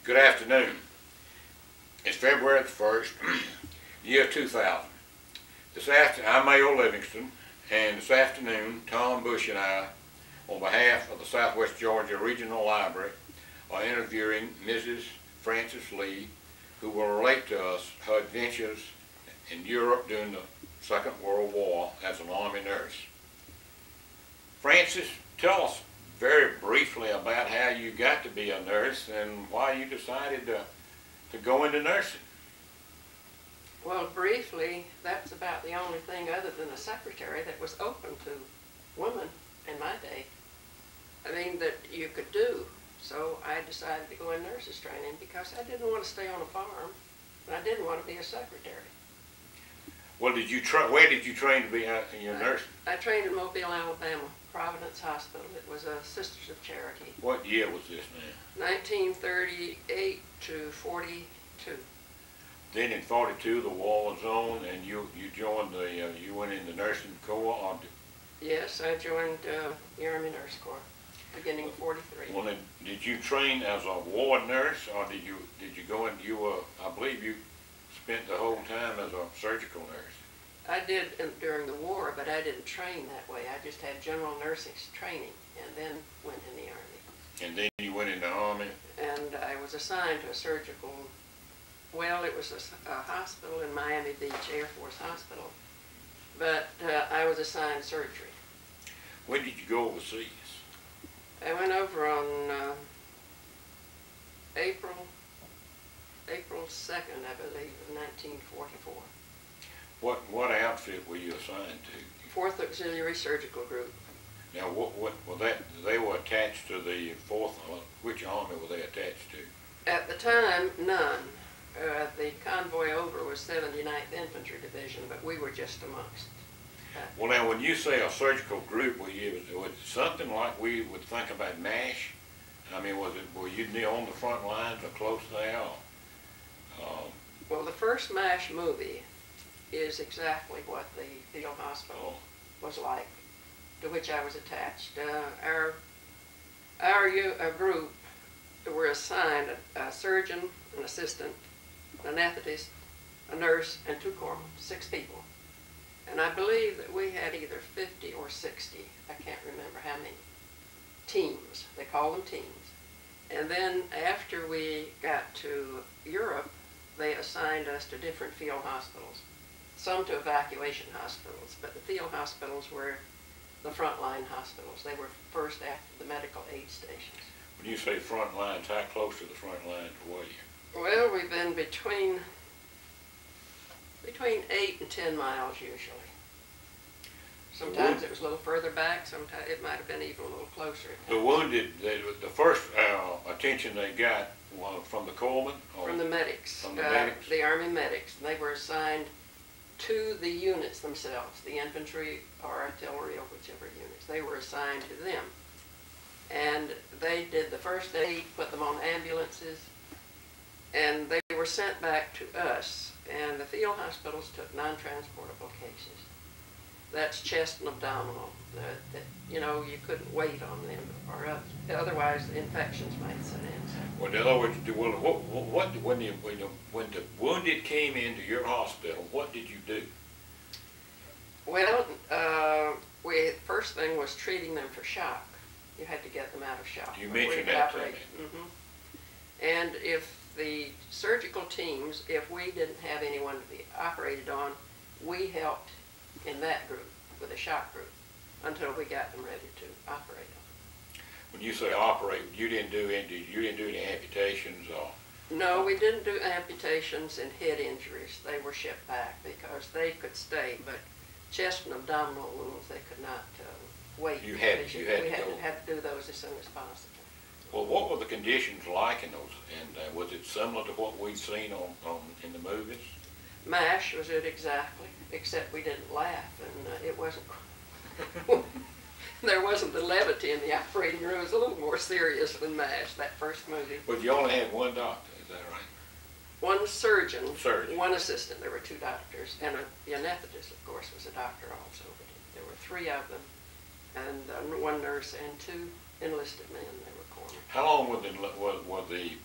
Good afternoon. It's February the 1st, year 2000. I'm Mayo Livingston, and this afternoon, Tom Bush and I, on behalf of the Southwest Georgia Regional Library, are interviewing Mrs. Frances Lee, who will relate to us her adventures in Europe during the Second World War as an Army nurse. Frances, tell us very briefly about how you got to be a nurse and why you decided to go into nursing. Well, briefly, that's about the only thing other than a secretary that was open to women in my day. I mean, that you could do. So I decided to go in nurses training because I didn't want to stay on a farm, and I didn't want to be a secretary. Well, where did you train to be a nurse? I trained in Mobile, Alabama, Providence Hospital. It was a Sisters of Charity. What year was this now? 1938 to 42. Then in 42, the war was on, and you joined you went in the nursing corps, or Yes, I joined the Army Nurse Corps, beginning of 43. Well, then, did you train as a ward nurse, or did you go in? I believe you spent the whole time as a surgical nurse. I did during the war, but I didn't train that way. I just had general nursing training, and then went in the Army. And then you went in the Army. And I was assigned to a surgical. Well, it was a hospital in Miami Beach, Air Force Hospital, but I was assigned surgery. When did you go overseas? I went over on April 2nd, I believe, of 1944. What outfit were you assigned to? 4th Auxiliary Surgical Group. Now, they were attached to the 4th. Which army were they attached to? At the time, none. The convoy over was 79th Infantry Division, but we were just amongst. Well, now, when you say a surgical group, was it something like we would think about MASH? I mean, were you on the front lines or close there? Well, the first MASH movie is exactly what the field hospital was like, to which I was attached. Our group were assigned a surgeon, an assistant, an anesthetist, a nurse, and 2 corpsmen, 6 people. And I believe that we had either 50 or 60, I can't remember how many, teams. They call them teams. And then after we got to Europe, they assigned us to different field hospitals, some to evacuation hospitals, but the field hospitals were the frontline hospitals. They were first after the medical aid stations. When you say front lines, how close to the front lines were you? Well, we've been between 8 and 10 miles usually. Sometimes it was a little further back, sometimes it might have been even a little closer. The wounded, the first attention they got was from the corpsmen? From the medics. From the medics? The Army medics. And they were assigned to the units themselves, the infantry or artillery or whichever units. They were assigned to them. And they did the first aid, put them on ambulances, and they were sent back to us. And the field hospitals took non-transportable cases. That's chest and abdominal. That you couldn't wait on them, or otherwise the infections might set in. Well, in other words, when the wounded came into your hospital, what did you do? Well, first thing was treating them for shock. You had to get them out of shock. You mentioned that to me. And if the surgical teams, if we didn't have anyone to be operated on, we helped in that group with a shock group until we got them ready to operate on. When you say operate, you didn't do any amputations or? No, we didn't do amputations and head injuries. They were shipped back because they could stay, but chest and abdominal wounds they could not wait. We had to do those as soon as possible. Well, what were the conditions like in those? And was it similar to what we'd seen in the movies? MASH was it exactly, except we didn't laugh, and it wasn't. There wasn't the levity in the operating room. It was a little more serious than MASH, that first movie. But you only had one doctor, is that right? One surgeon, Surgeon. One assistant. There were 2 doctors, and the anesthetist, of course, was a doctor also. But there were 3 of them, and 1 nurse and 2 enlisted men. They were corpsmen. How long were the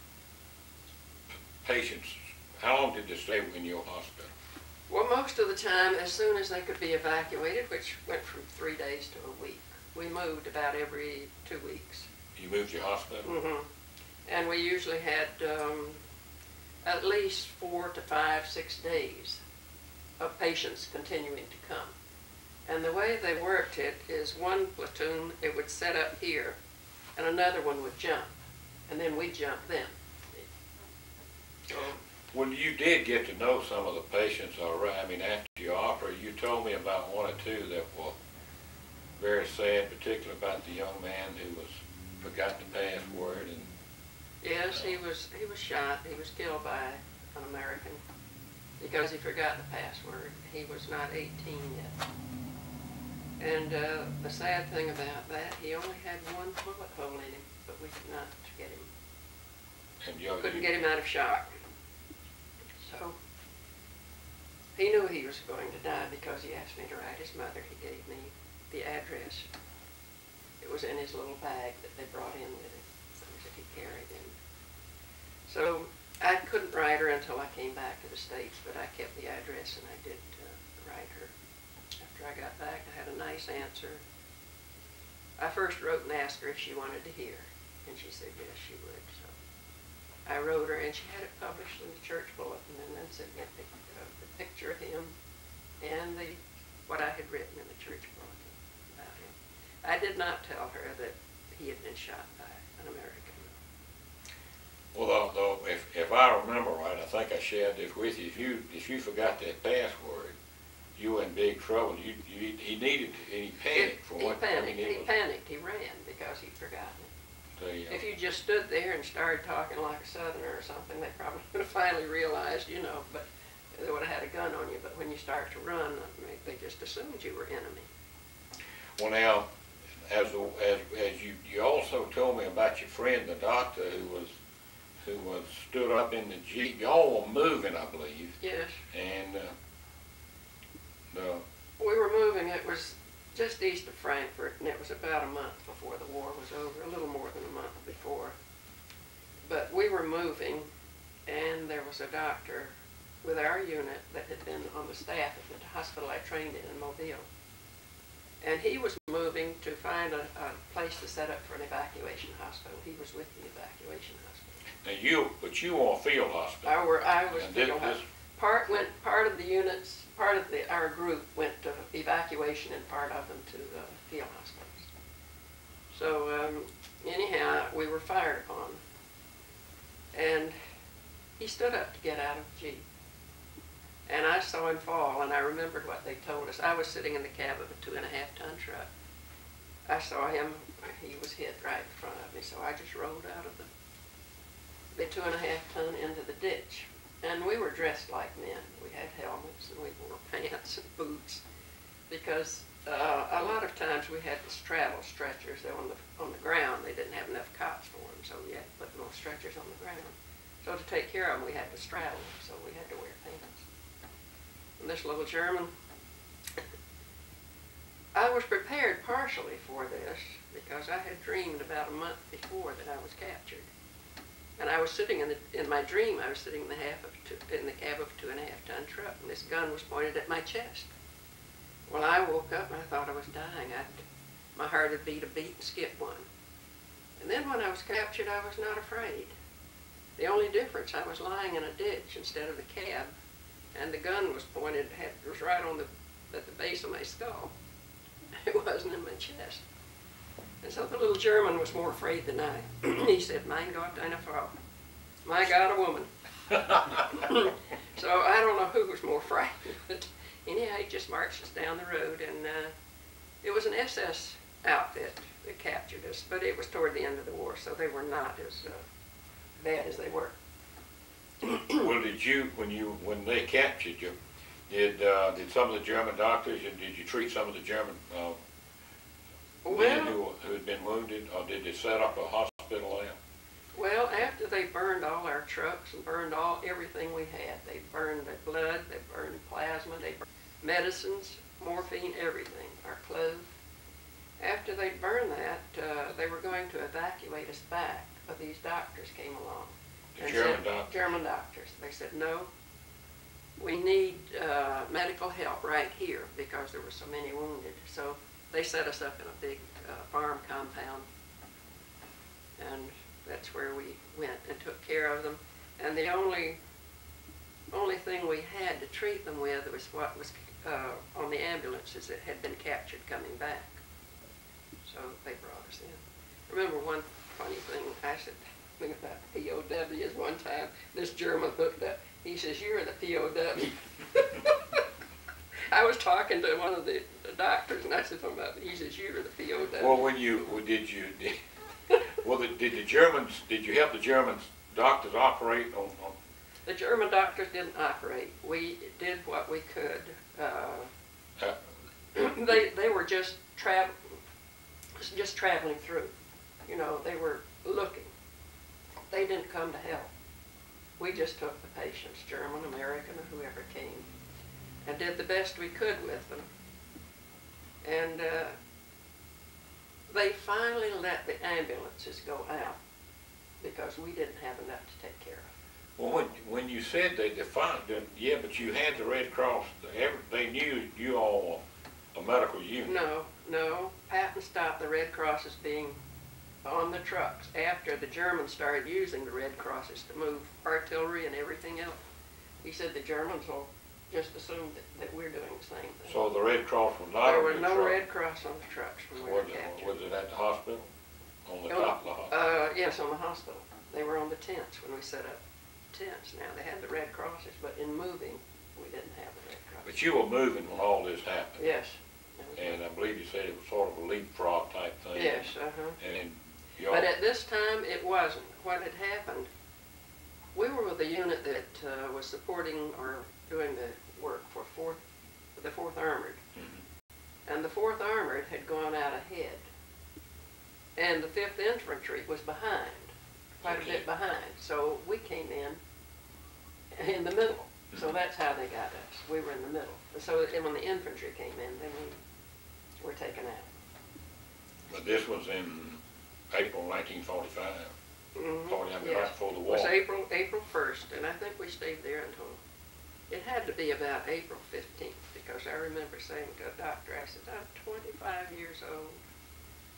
patients, how long did they stay in your hospital? Well, most of the time, as soon as they could be evacuated, which went from 3 days to a week, we moved about every 2 weeks. You moved your hospital? Mm-hmm. And we usually had at least 4 to 5, 6 days of patients continuing to come. And the way they worked it is one platoon, it would set up here, and another one would jump, and then we'd jump them. So, well, you did get to know some of the patients, all right. I mean, after your opera, you told me about one or two that were very sad, particularly about the young man who forgot the password. And yes, he was shot. He was killed by an American because he forgot the password. He was not 18 yet. And the sad thing about that, he only had one bullet hole in him, but we could not get him. And couldn't get him out of shock. So he knew he was going to die because he asked me to write his mother. He gave me the address. It was in his little bag that they brought in with him, things that he carried in. So I couldn't write her until I came back to the States, but I kept the address and I did write her. After I got back, I had a nice answer. I first wrote and asked her if she wanted to hear, and she said yes, she would. So I wrote her, and she had it published in the church bulletin, and then sent me the picture of him and what I had written in the church bulletin about him. I did not tell her that he had been shot by an American. well, though, if I remember right, I think I shared this with you. If you forgot that password, you were in big trouble. He needed, and he panicked for what? He panicked. He ran because he'd forgotten it. If you just stood there and started talking like a Southerner or something, they probably would have finally realized, but they would have had a gun on you. But when you start to run, they just assumed you were enemy. Well, now, as you also told me about your friend, the doctor, who was stood up in the Jeep. Y'all were moving, I believe. Yes. And we were moving. It was just east of Frankfurt, and it was about a month before the war was over, a little more than a month before. But we were moving, and there was a doctor with our unit that had been on the staff at the hospital I trained in Mobile. And he was moving to find a place to set up for an evacuation hospital. He was with the evacuation hospital. now but you were a field hospital. I was field hospital. Part of the units, our group went to evacuation, and part of them to the field hospitals. So anyhow, we were fired upon, and he stood up to get out of the Jeep. And I saw him fall, and I remembered what they told us. I was sitting in the cab of a 2.5-ton truck. I saw him, he was hit right in front of me, so I just rolled out of the 2.5-ton into the ditch. And we were dressed like men. We had helmets, and we wore pants and boots, because a lot of times we had to straddle stretchers. They were on the ground. They didn't have enough cots for them, so we had to put them on stretchers on the ground. So to take care of them, we had to straddle them, so we had to wear pants. And this little German, I was prepared partially for this because I had dreamed about a month before that I was captured. And I was sitting in my dream, I was sitting in the cab of a 2.5-ton truck, and this gun was pointed at my chest. Well, I woke up and I thought I was dying. My heart had beat a beat and skipped one. And then when I was captured, I was not afraid. The only difference, I was lying in a ditch instead of the cab, and the gun was pointed, it was right at the base of my skull. It wasn't in my chest. And so the little German was more afraid than I. He said, "Mein Gott, eine Frau." My God, a woman. So I don't know who was more frightened, but anyhow, he just marched us down the road, and it was an SS outfit that captured us, but it was toward the end of the war, so they were not as bad as they were. Well, when they captured you, did some of the German doctors, did you treat some of the German men who had been wounded, or did they set up a hospital there? Well, after they burned all our trucks and burned everything we had, they burned the blood, they burned plasma, they burned medicines, morphine, everything, our clothes. After they burned that, they were going to evacuate us back, but these doctors came along. The German doctors? German doctors. They said, no, we need medical help right here because there were so many wounded. So they set us up in a big farm compound, and that's where we went and took care of them. And the only thing we had to treat them with was what was on the ambulances that had been captured coming back. So they brought us in. Remember one funny thing, I said, thing about POWs one time, this German looked up, he says, "You're the POW." I was talking to one of the doctors, and I said, he says, "You're the POW." Well, did you help the German doctors operate on? The German doctors didn't operate. We did what we could. They were just traveling through. You know, they were looking. They didn't come to help. We just took the patients, German, American, or whoever came, and did the best we could with them. And they finally let the ambulances go out because we didn't have enough to take care of. Well, when you said they defined it, yeah, but you had the Red Cross. They knew you all were a medical unit. No. Patton stopped the Red Crosses being on the trucks after the Germans started using the Red Crosses to move artillery and everything else. He said the Germans will just assume that we're doing the same thing. So the Red Cross was not there on were the no truck. Red Cross on the trucks when we were captured. Was it at the hospital? On the top of the hospital? Yes, on the hospital. They were on the tents when we set up tents. Now they had the Red Crosses, but in moving, we didn't have the Red Crosses. But you were moving when all this happened. Yes. And I believe you said it was sort of a leapfrog type thing. Yes, And but at this time, it wasn't. What had happened, we were with a unit that was supporting or doing the work for the 4th Armored. Mm-hmm. And the 4th Armored had gone out ahead. And the 5th Infantry was behind, quite a bit behind. So we came in the middle. Mm-hmm. So that's how they got us. We were in the middle. So when the infantry came in, then we were taken out. But this was in April 1945. Mm-hmm. Right before the war. It was April 1st, and I think we stayed there until, it had to be about April 15th, because I remember saying to a doctor, I said, I'm 25 years old,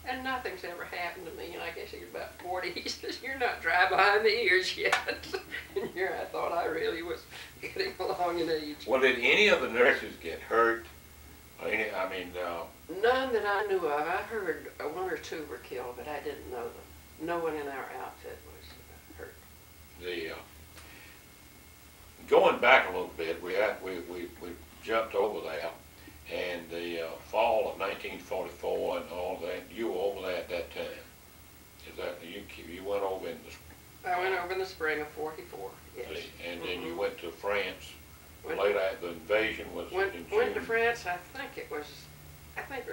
and nothing's ever happened to me, and I guess he was about 40. He says, you're not dry behind the ears yet. And here I thought I really was getting along in age. Well, did any of the nurses get hurt? None that I knew of. I heard 1 or 2 were killed, but I didn't know them. No one in our outfit was hurt. Going back a little bit, we jumped over that, and the fall of 1944 and all that. You were over there at that time. Is that you went over in the? I went over in the spring of '44. Yes. And then you went to France. Went later, the invasion was in June. Went to France. I think it was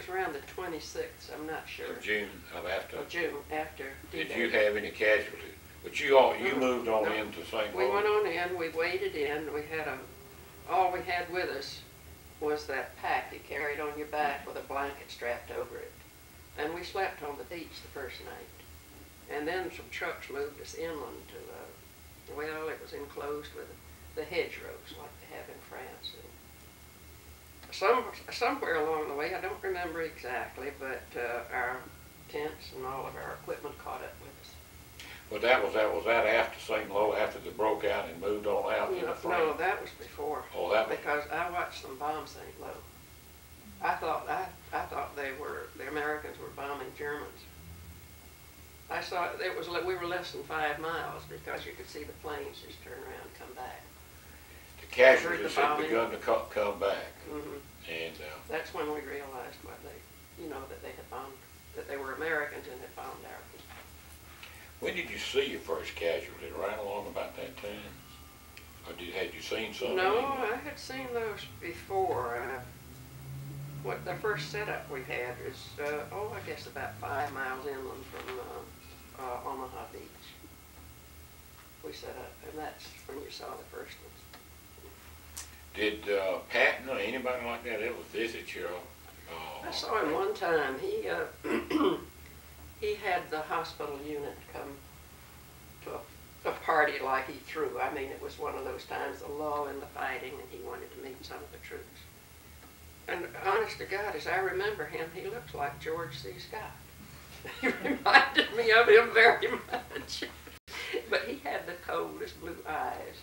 around the 26th. I'm not sure. Of June after. Of June after. Did you have any casualties? But you moved on into St. Louis. We went on in. We waded in. We had all we had with us was that pack you carried on your back with a blanket strapped over it, and we slept on the beach the first night. And then some trucks moved us inland to it was enclosed with the hedgerows like they have in France. And somewhere along the way, I don't remember exactly, but our tents and all of our equipment caught up with us. But was that after St. Louis, after they broke out and moved on out into France? No, that was before. Oh, that was because I watched them bomb St. Louis. I thought the Americans were bombing Germans. I saw we were less than 5 miles because you could see the planes just turn around and come back. The casualties had begun to come back. Mm-hmm. And that's when we realized that they had bombed, that they were Americans and had bombed our people. When did you see your first casualty? Right along about that time? Or had you seen something? No, I had seen those before. What the first setup we had is, I guess about 5 miles inland from Omaha Beach. We set up, and that's when you saw the first ones. Did Patton or anybody like that ever visit you? I saw him one time. He had the hospital unit come to a a party like he threw. I mean, it was one of those times, the lull in the fighting, and he wanted to meet some of the troops. And honest to God, as I remember him, he looks like George C. Scott. He reminded me of him very much. But he had the coldest blue eyes.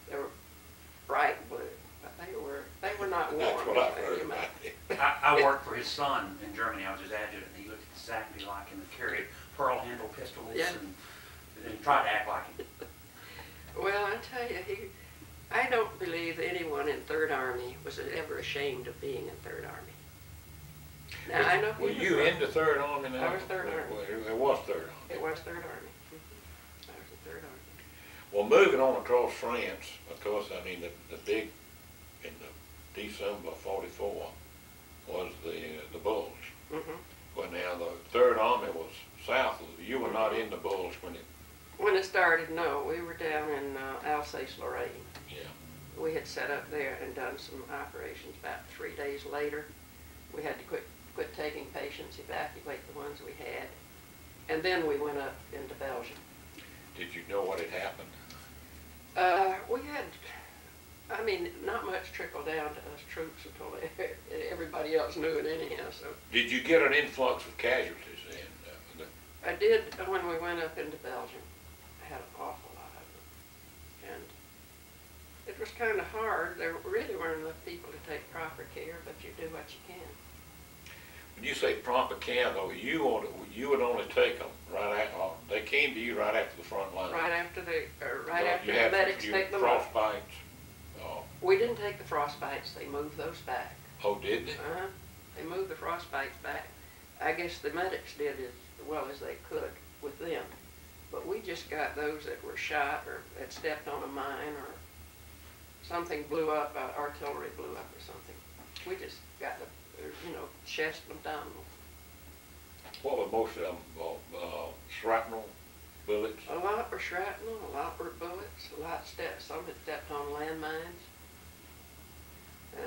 They were bright blue, but they were not warm. That's what I've heard about him. I worked for his son in Germany. I was his adjutant, and he looked exactly like him. He carried pearl handle pistols, Yeah. and he tried to act like him. Well, I tell you, I don't believe anyone in Third Army was ever ashamed of being in Third Army. Now, I know. Were you in the Third Army now? I was Third Army. It was Third Army. It was Third Army. I was in Third Army. Well, moving on across France, of course, I mean, the big, in the December of '44, was the Bulge. Mm-hmm. Well, now, the Third Army was south of, you were not in the Bulge when it, When it started, no, we were down in Alsace-Lorraine. yeah. We had set up there and done some operations. About 3 days later, we had to quit taking patients, evacuate the ones we had, and then we went up into Belgium. Did you know what had happened? We had, I mean, not much trickled down to us troops until everybody else knew it anyhow. So Did you get an influx of casualties then? I did when we went up into Belgium. I had an awful lot of them, and it was kind of hard. There really weren't enough people to take proper care, but you do what you can. When you say proper care, though, you would only take them right after, they came to you right after the front line. Right after the You had medics you take them up. frostbites. We didn't take the frostbites. They moved those back. Oh, did they? They moved the frostbites back. I guess the medics did as well as they could with them. But we just got those that were shot or had stepped on a mine or something blew up, artillery blew up or something. We just got the, chest and abdominal. What were most of them? Shrapnel bullets? A lot were shrapnel, a lot were bullets, some had stepped on landmines.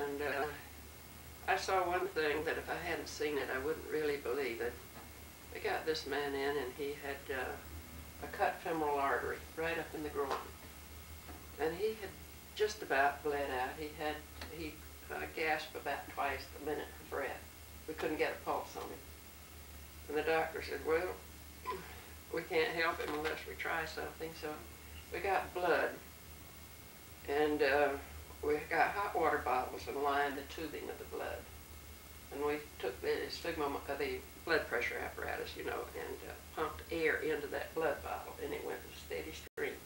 And I saw one thing that if I hadn't seen it, I wouldn't really believe it. They got this man in and he had a cut femoral artery right up in the groin. And he had just about bled out. He gasped about twice a minute for breath. We couldn't get a pulse on him. And the doctor said, well, we can't help him unless we try something. So we got blood, and we got hot water bottles and lined the tubing of the blood. And we took the blood pressure apparatus, and pumped air into that blood bottle, and it went a steady stream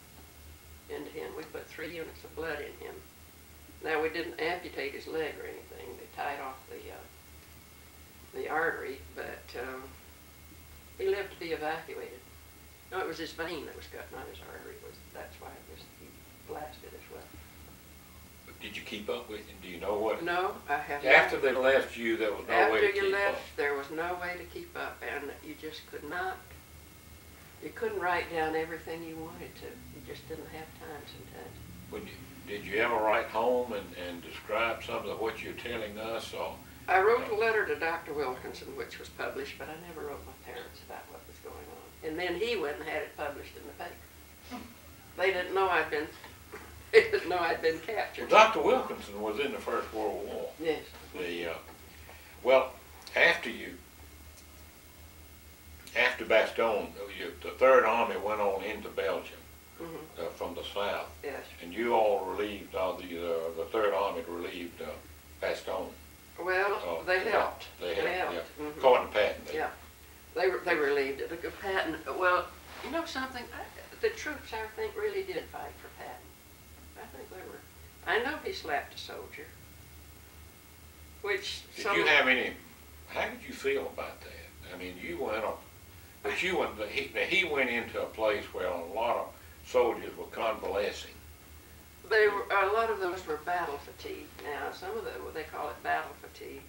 into him. We put 3 units of blood in him. Now, we didn't amputate his leg or anything. They tied off the artery, but he lived to be evacuated. No, it was his vein that was cut, not his artery. That's why he blasted as well. Did you keep up with him? Do you know what? No, I have not. After they left you, there was no way to keep up. After you left, there was no way to keep up, and you just could not. You couldn't write down everything you wanted to. You just didn't have time sometimes. Did you ever write home and describe some of what you're telling us? Or I wrote a letter to Dr. Wilkinson, which was published, but I never wrote my parents about what was going on. And then he went and had it published in the paper. They didn't know I'd been captured. Well, Dr. Wilkinson was in the First World War. Yes. Well, after Bastogne, the Third Army went on into Belgium from the south. Yes. And you all relieved, the Third Army relieved Bastogne. Well, they helped. They helped. Yeah. Mm-hmm. According to Patton. Yeah. They relieved it. Look, Patton, well, you know something? The troops, I think, really did fight for Patton. I think they were. I know he slapped a soldier. Which how did you feel about that? I mean, you went up, but he went into a place where a lot of soldiers were convalescing. A lot of those were battle fatigue. Now, some of them, they call it battle fatigue.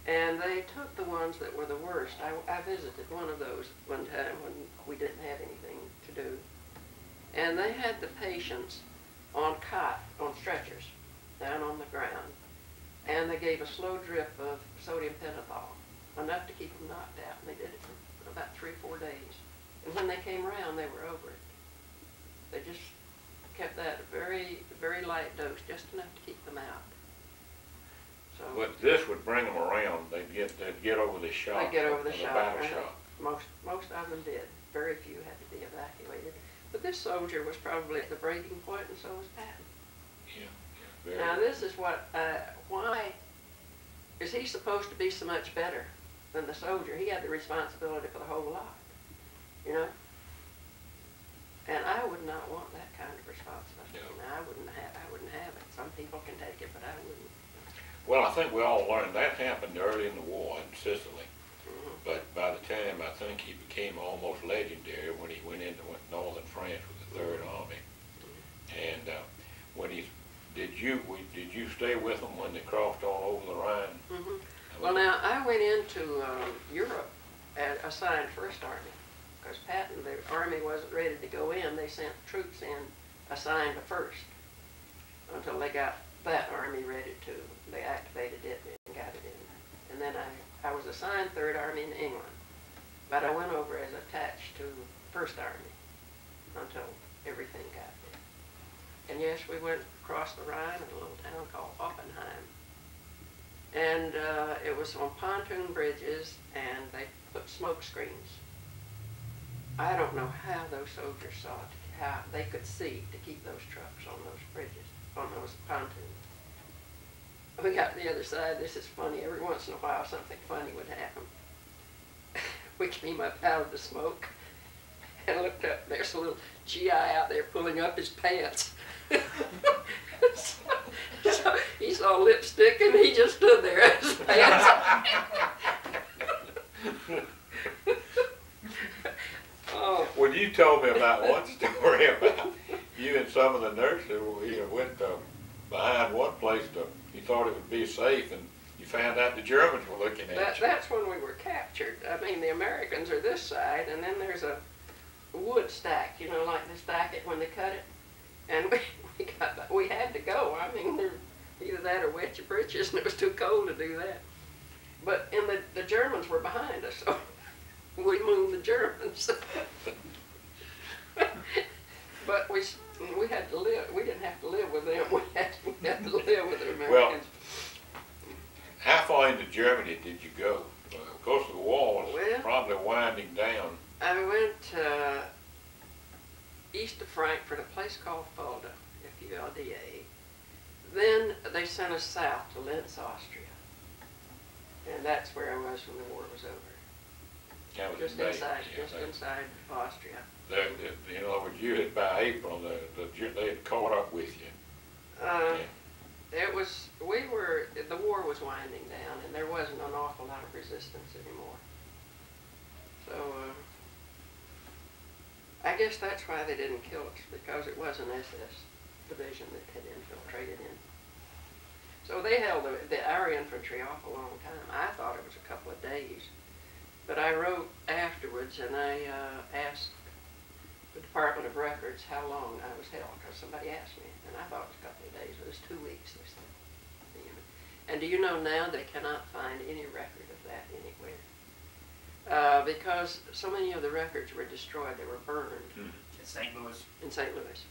And they took the ones that were the worst. I visited one of those one time when we didn't have anything to do. And they had the patients on stretchers, down on the ground. And they gave a slow drip of sodium pentothal, enough to keep them knocked out. And they did it for about 3 or 4 days. And when they came around, they were over it. They just kept that very, very light dose, just enough to keep them out. So But this would bring them around. They'd get over the shock. they get over the battle shock. Right? shock. Most of them did. Very few had to be evacuated. But this soldier was probably at the breaking point, and so was Patton. Yeah. Now this is what, why is he supposed to be so much better than the soldier? He had the responsibility for the whole lot, you know? And I would not want that kind of responsibility. No. Now, I wouldn't have it. Some people can take it, but I wouldn't. Well, I think we all learned that happened early in the war in Sicily. Mm-hmm. But by the time, I think he became almost legendary when he went into northern France with the Third Army. And when he did you stay with them when they crossed all over the Rhine? Mm-hmm. Well, now I went into Europe assigned First Army because Patton, the army wasn't ready to go in. They sent troops in assigned to First until they got that army ready to. They activated it and got it in. And then I was assigned Third Army in England, but I went over as attached to First Army until everything got there. And yes, we went across the Rhine in a little town called Oppenheim. And it was on pontoon bridges, and they put smoke screens. I don't know how those soldiers saw it, how they could see to keep those trucks on those bridges, on those pontoons. We got to the other side. This is funny. Every once in a while, something funny would happen. We came up out of the smoke and looked up. There's a little GI out there pulling up his pants. so he saw lipstick and he just stood there at his pants. Oh. Well, you told me about one story about you and some of the nurses who went behind one place you thought it would be safe, and you found out the Germans were looking at you. That's when we were captured. I mean, the Americans are this side, and then there's a wood stack, you know, like they stack it when they cut it. And we had to go. I mean, either that or wet your britches, and it was too cold to do that. But the Germans were behind us, so we moved the Germans. But we had to live. We didn't have to live with them. We had to live with the Americans. Well, how far into Germany did you go? Of course, the war was probably winding down. I went east of Frankfurt, a place called Fulda, F-U-L-D-A. Then they sent us south to Linz, Austria. And that's where I was when the war was over. That was Just inside Austria. In other words, you had, by April, they had caught up with you. It was, the war was winding down, and there wasn't an awful lot of resistance anymore. So, I guess that's why they didn't kill us, because it was an SS division that had infiltrated in. So they held our infantry off a long time. I thought it was a couple of days. But I wrote afterwards, and I asked the Department of Records how long I was held, because somebody asked me, and I thought it was a couple of days. It was 2 weeks, they said. And do you know now they cannot find any record of that anywhere? Because so many of the records were destroyed, they were burned. In St. Louis? In St. Louis.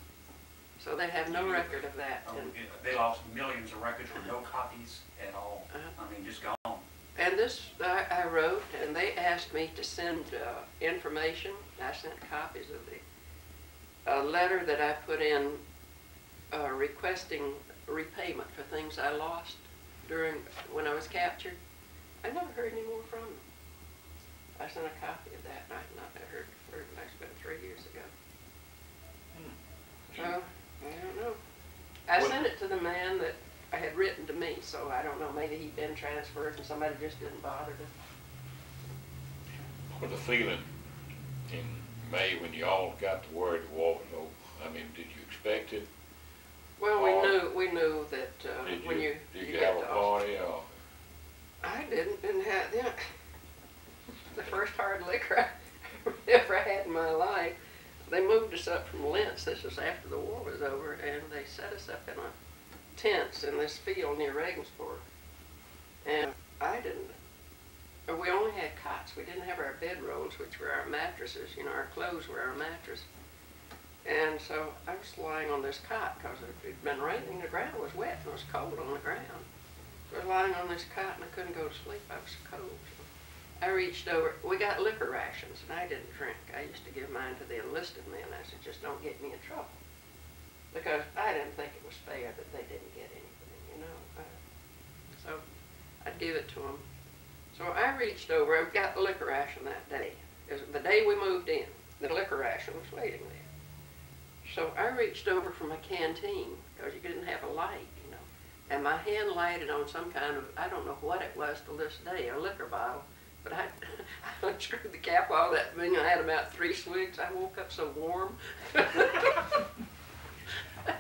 So they have no record of that. They lost millions of records with no copies at all. I mean, just gone. And this, I wrote, and they asked me to send information. I sent copies of the letter that I put in requesting repayment for things I lost when I was captured. I never heard any more from them. I sent a copy of that, and I've not heard from them. It's been 3 years ago. So, I don't know. I sent it to the man that I had written to me, so I don't know, maybe he'd been transferred and somebody just didn't bother to. What was the feeling in May when you all got the word the war was over? I mean, did you expect it? Well, we knew that when you Did you get have a to party or? I didn't have, the first hard liquor I ever had in my life. They moved us up from Linz. This was after the war was over, and they set us up in tents in this field near Regensburg. And we only had cots. We didn't have our bedrolls, which were our mattresses. You know, our clothes were our mattress. And so I was lying on this cot because it had been raining. The ground was wet and it was cold on the ground. So I was lying on this cot and I couldn't go to sleep. I was cold. So I reached over. We got liquor rations and I didn't drink. I used to give mine to the enlisted men. I said, just don't get me in trouble. Because I didn't think it was fair that they didn't get anything, you know. So I'd give it to them. So I reached over. I got the liquor ration that day. It was the day we moved in. The liquor ration was waiting there. So I reached over for my canteen because you didn't have a light, you know. And my hand lighted on some kind of, I don't know what it was till this day, a liquor bottle. But I unscrewed the cap off that thing. I had about 3 swigs. I woke up so warm.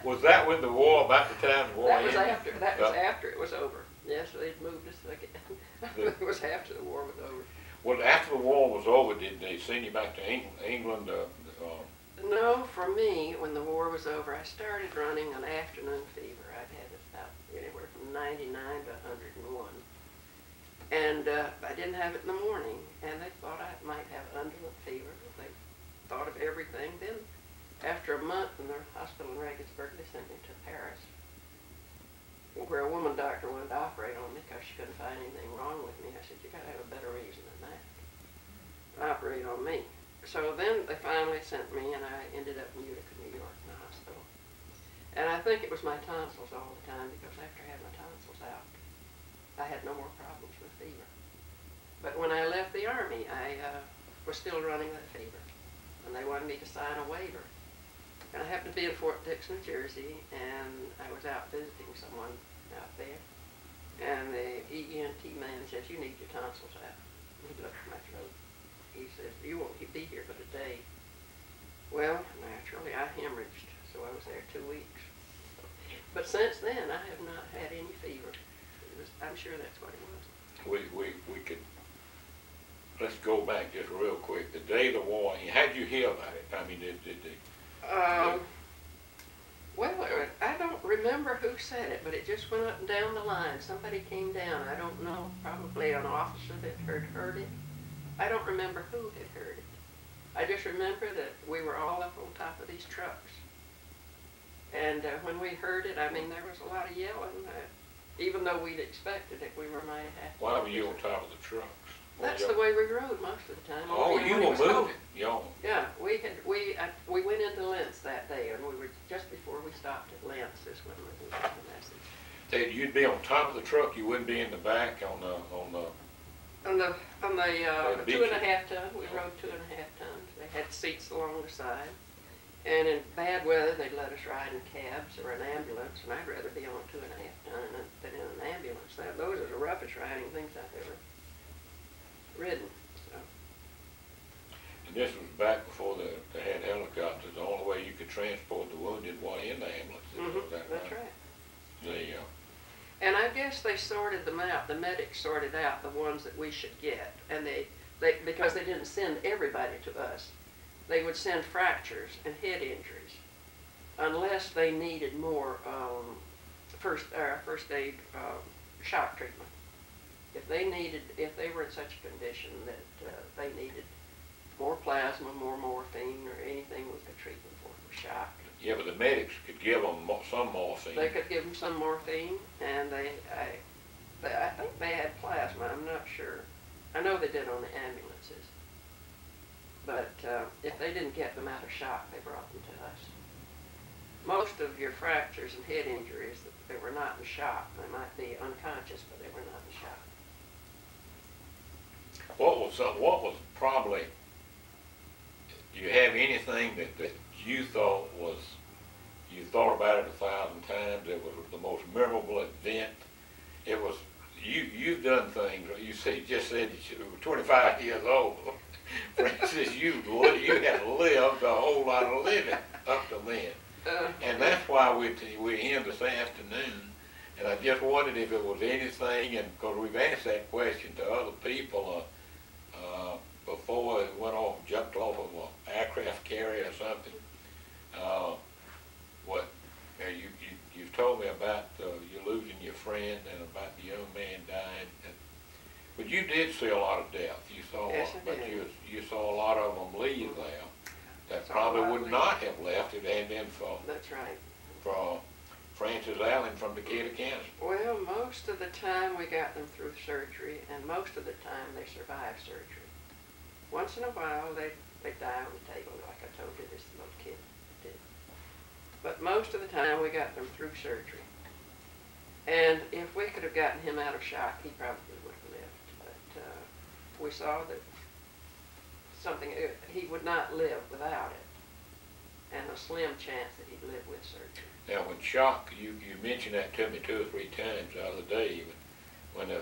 Was that when the war, about the time the war That was ended? after. That was after it was over. Yes, they'd moved us again. It was after the war was over. Well, after the war was over, did they send you back to England? No, for me, when the war was over, I started running an afternoon fever. I'd had about anywhere from 99 to 101. And I didn't have it in the morning, and they thought I might have undulant fever. They thought of everything. Then, after a month in the hospital in Regensburg, they sent me to Paris, where a woman doctor wanted to operate on me because she couldn't find anything wrong with me. I said, you got to have a better reason than that. Operate on me. So then they finally sent me, and I ended up in Utica, New York, in the hospital. And I think it was my tonsils all the time, because after I had my tonsils out, I had no more problems with fever. But when I left the Army, I was still running that fever, and they wanted me to sign a waiver. And I happened to be in Fort Dix, New Jersey, and I was out visiting someone out there, and the ENT man says, you need your tonsils out. He looked at my throat. He says, you won't be here but a day. Well, naturally, I hemorrhaged, so I was there 2 weeks. But since then, I have not had any fever. I'm sure that's what it was. We could, let's go back just real quick. The day of the war, how'd you hear about it? I mean, Well, I don't remember who said it, but it just went up and down the line. Somebody came down. I don't know, probably an officer that heard it. I don't remember who had heard it. I just remember that we were all up on top of these trucks. And when we heard it, I mean, there was a lot of yelling. Even though we'd expected it, we might have to. why were you on top of the trucks? That's the way we rode most of the time. Oh, you were moving, y'all. Yeah, we went into Lentz that day, and we were just before we stopped at Lentz is when we got the message. You'd be on top of the truck. You wouldn't be in the back on the. On the 2.5 ton, we Oh. rode 2.5 tons. They had seats along the side, and in bad weather they'd let us ride in cabs or an ambulance, and I'd rather be on a 2.5 ton than in an ambulance. Those are the roughest riding things I've ever ridden. So. And this was back before they had helicopters. The only way you could transport the wounded was in the ambulance. That's right. The, And I guess they sorted them out. The medics sorted out the ones that we should get, and they because they didn't send everybody to us. They would send fractures and head injuries, unless they needed more first aid shock treatment. If they were in such a condition that they needed more plasma, more morphine, or anything we could treat them for shock. yeah, but the medics could give them some morphine. They could give them some morphine, and I think they had plasma. I'm not sure. I know they did on the ambulances. But if they didn't get them out of shock, they brought them to us. Most of your fractures and head injuries, they were not in shock. They might be unconscious, but they were not in shock. What was probably, do you have anything that you thought about it 1,000 times, it was the most memorable event? It was, you've done things, you just said you were 25 years old. For instance, you had lived a whole lot of living up to then. And that's why we're here this afternoon. And I just wondered if it was anything, and because we've asked that question to other people before it went off, jumped off of an aircraft carrier or something. You've told me about you losing your friend and about the young man dying. But you did see a lot of death. You saw, Yes, I but did. you saw a lot of them leave there. That So probably I would believe- not have left if it hadn't been That's right. for Francis Allen from Decatur, Kansas. Well, most of the time we got them through surgery, and most of the time they survived surgery. Once in a while they die on the table, like I told you this little kid did. But most of the time we got them through surgery. And if we could have gotten him out of shock, he probably would have lived. But we saw that he would not live without it, and a slim chance that he'd live with surgery. Now, when shock, you mentioned that to me 2 or 3 times the other day. When a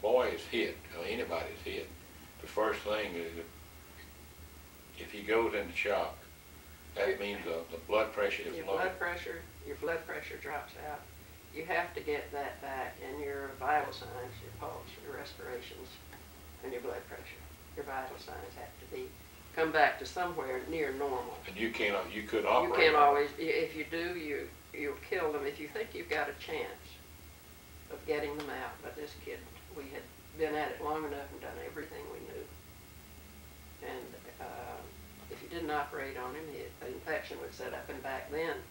boy is hit, or anybody's hit, the first thing is that if he goes into shock, that means the blood pressure is low. Your blood pressure drops out. You have to get that back, and your vital signs, your pulse, your respirations, and your blood pressure, your vital signs have to come back to somewhere near normal. And you couldn't operate. You can't always, if you do, you'll kill them. If you think you've got a chance of getting them out, but this kid, we had been at it long enough and done everything we knew. And if you didn't operate on him, the infection would set up, and back then,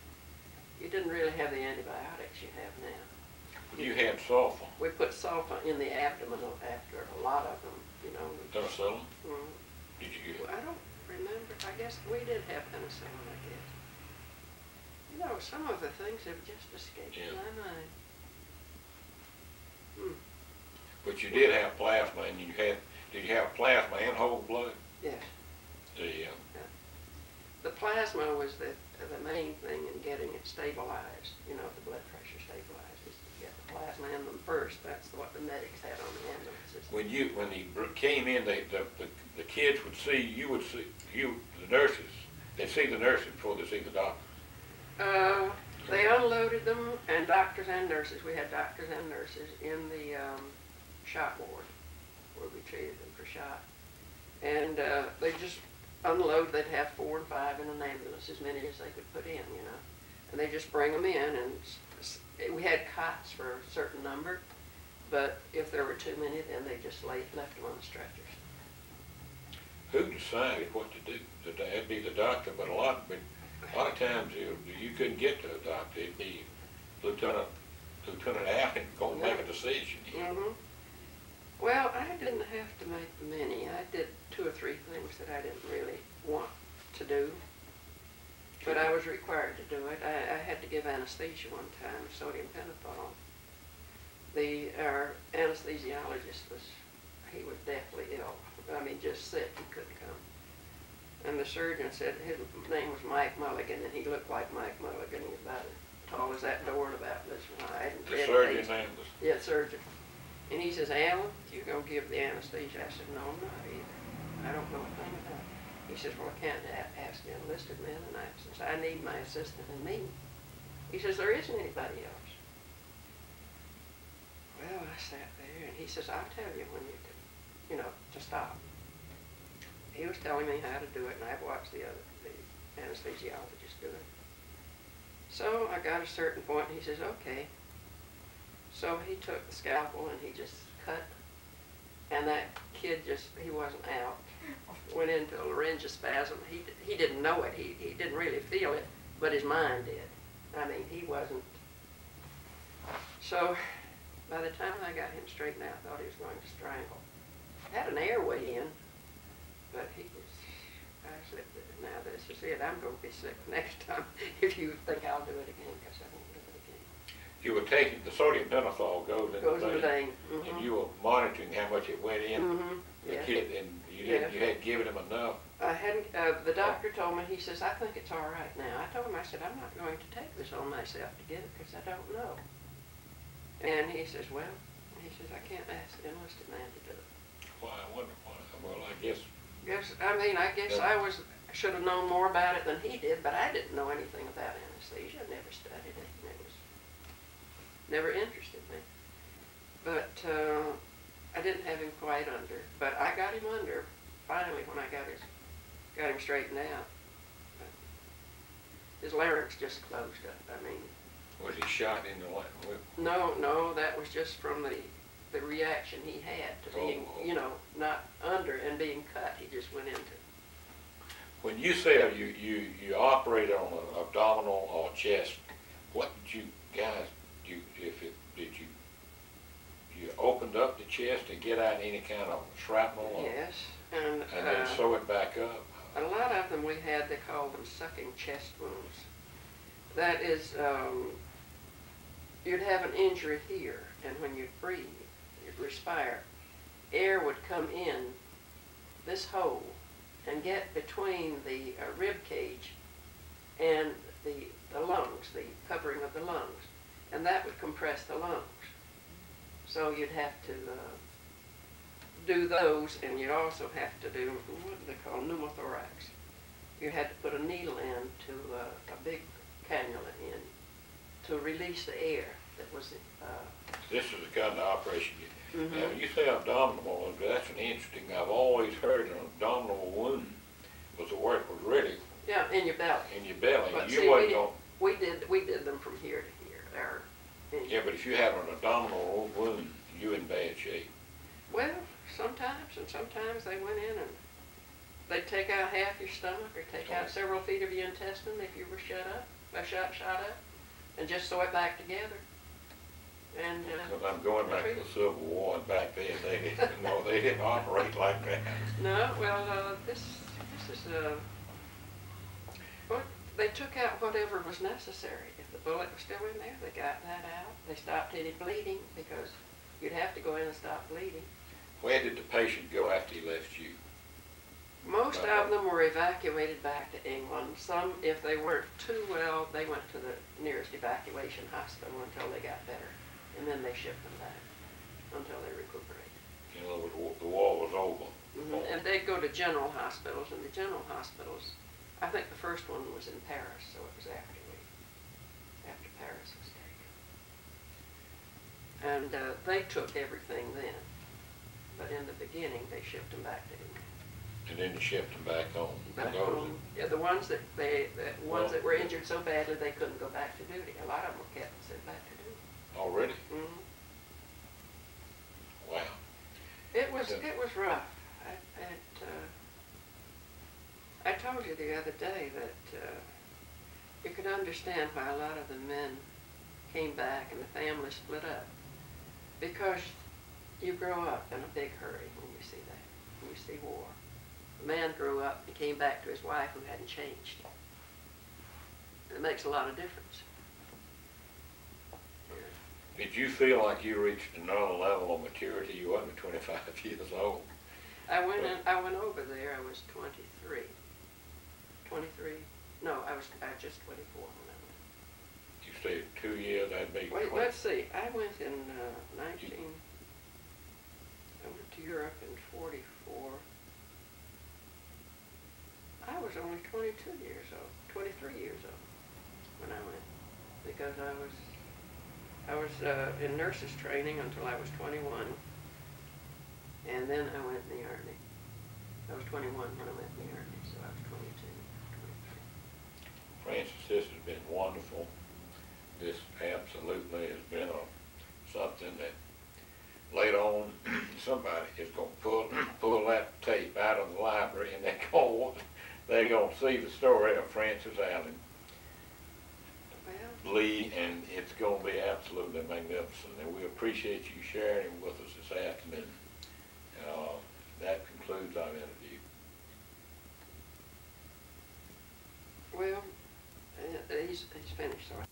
you didn't really have the antibiotics you have now. You had sulfur. We put sulfur in the abdomen after a lot of them, you know. Penicillin? Mm. Did you? I don't remember. I guess we did have penicillin, I guess. You know, some of the things have just escaped my mind. But you did have plasma, and did you have plasma and whole blood? Yes. The The plasma was the main thing in getting it stabilized, you know, the blood pressure stabilized, is to get the plasma in them first. That's what the medics had on the ambulances. when he came in, the kids would see the nurses. They'd see the nurses before they see the doctor. They unloaded them, and doctors and nurses. We had doctors and nurses in the shock ward where we treated them for shock. And they just unload. They'd have 4 and 5 in an ambulance, as many as they could put in, you know. And they just bring them in, and we had cots for a certain number, but if there were too many, then they just left them on the stretchers. Who decided what to do? That'd be the doctor, but a lot of times you couldn't get to a doctor. It'd be Lieutenant Allen going to make a decision. Mm-hmm. Well, I didn't have to make many. I did 2 or 3 things that I didn't really want to do, but I was required to do it. I had to give anesthesia one time, sodium pentothal. Our anesthesiologist he was deathly ill. I mean, just sick. He couldn't come. And the surgeon said his name was Mike Mulligan, and he looked like Mike Mulligan. He was about as tall as that door and about this wide. The surgeon's name was? Yeah, surgeon. And he says, Alan, you going to give the anesthesia? I said, no, I'm not either. I don't know a thing about it. He says, well, I can't ask the enlisted men, and since I need my assistant and me. He says, there isn't anybody else. Well, I sat there, and he says, I'll tell you when you can, you know, to stop. He was telling me how to do it, and I've watched the anesthesiologist do it. So I got a certain point, and he says, okay. So he took the scalpel, and he just cut, and that kid he wasn't out. Went into a laryngospasm. He didn't know it. He didn't really feel it, but his mind did. I mean, he wasn't. So by the time I got him straightened out, I thought he was going to strangle. Had an airway in, but I said, now this is it. I'm going to be sick next time if you think I'll do it again, because I won't do it again. You were taking, the sodium pentothal goes in the vein, Mm-hmm. and you were monitoring how much it went in. Mm-hmm. The Yeah. kid, and you hadn't given him enough. I hadn't, the doctor told me, he says, I think it's all right now. I told him, I said, I'm not going to take this on myself to get it because I don't know. And he says, well, he says, I can't ask the enlisted man to do it. Why, I wonder why. Well, I guess. I guess I should have known more about it than he did, but I didn't know anything about anesthesia. I never studied it, and it was never interested me. But I didn't have him quite under, but I got him under finally when I got him straightened out. But his larynx just closed up. I mean. Was he shot in the leg? No, that was just from the reaction he had to being, you know, not under and being cut. He just went into. When you said you operated on an abdominal or chest, what did you guys do? Did you opened up the chest to get out any kind of shrapnel? Or, Yes, and then sew it back up? a lot of them we had, they called them sucking chest wounds. That is, you'd have an injury here, and when you'd breathe, you'd respire, air would come in this hole and get between the rib cage and the lungs, the covering of the lungs, and that would compress the lungs. So you'd have to do those, and you'd also have to do what they call pneumothorax. You had to put a needle in to a big cannula in to release the air that was. This is the kind of operation you. Mm-hmm. Now, when you say abdominal, that's an interesting. I've always heard an abdominal wound was the work was really. Yeah, in your belly. In your belly. But You see, wasn't going. we did them from here to here. Yeah, but if you have an abdominal wound, you're in bad shape. Well, sometimes, and sometimes they went in and they'd take out half your stomach or take out several feet of your intestine if you were shot up, and just sew it back together. And Because I'm going back to the Civil War, and back then they didn't operate like that. no, well, this is well, they took out whatever was necessary. If the bullet was still in there, they got that out. They stopped any bleeding because you'd have to go in and stop bleeding. Where did the patient go after he left you? Most of them were evacuated back to England. Some, if they weren't too well, they went to the nearest evacuation hospital until they got better. And then they shipped them back until they recuperated. In other words, the war was over. Mm-hmm. And they'd go to general hospitals, and the general hospitals, I think the first one was in Paris, so it was after Paris was taken. And they took everything then. But in the beginning, they shipped them back to England. And then you shipped them back home. Back home. Yeah, the ones that were injured so badly they couldn't go back to duty. A lot of them were kept and sent back to duty. Already? Mm-hmm. Wow. It was rough. I told you the other day that you could understand why a lot of the men came back and the family split up, because you grow up in a big hurry when you see that, when you see war. The man grew up and came back to his wife who hadn't changed. And it makes a lot of difference. Did you feel like you reached another level of maturity? You wasn't 25 years old. I went over there. I was 23. No, I was just 24 when I went. You stayed 2 years. That'd be. Wait, let's see. I went in I went to Europe in '44. I was only 22 years old, 23 years old when I went, because I was in nurses training until I was 21, and then I went in the Army. I was 21 when I went in the Army, so I was 22, 23. Francis, this has been wonderful. This absolutely has been something that later on somebody is going to pull that tape out of the library, and they're going to see the story of Francis Allen Lee, and it's going to be absolutely magnificent. And we appreciate you sharing with us this afternoon. That concludes our interview. Well, he's finished, sorry.